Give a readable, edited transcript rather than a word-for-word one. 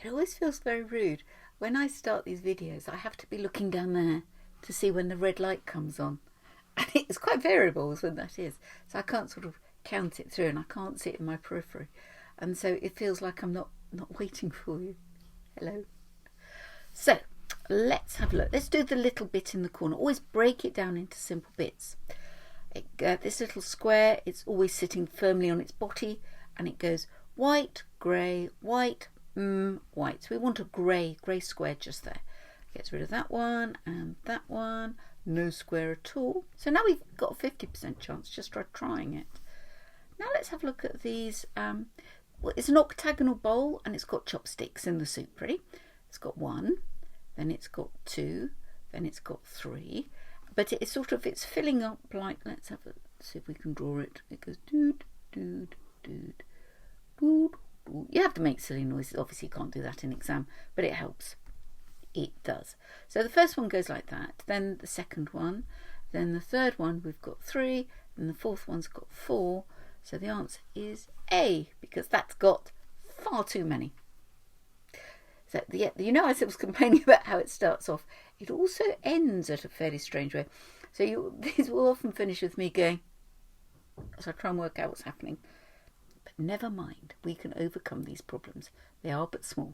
It always feels very rude. When I start these videos, I have to be looking down there to see when the red light comes on. And it's quite variable when that is. So I can't sort of count it through and I can't see it in my periphery. And so it feels like I'm not waiting for you. Hello. So let's have a look. Let's do the little bit in the corner. Always break it down into simple bits. This little square, it's always sitting firmly on its body and it goes white, grey, white, white. So we want a grey square just there. Gets rid of that one and that one. No square at all. So now we've got a 50% chance. Just try trying it. Now let's have a look at these. Well, it's an octagonal bowl and it's got chopsticks in the soup. Ready? It's got 1, then it's got 2, then it's got 3. But it's sort of, it's filling up like, let's have a see if we can draw it. It goes dood, dood, dood, dood, dood. You have to make silly noises. Obviously you can't do that in exam, but it helps. It does. So the first one goes like that, then the second one, then the third one we've got 3, and the fourth one's got 4. So the answer is A, because that's got far too many. So you know, I was complaining about how it starts off. It also ends at a fairly strange way. So these will often finish with me going, so I try and work out what's happening. But never mind, we can overcome these problems. They are but small.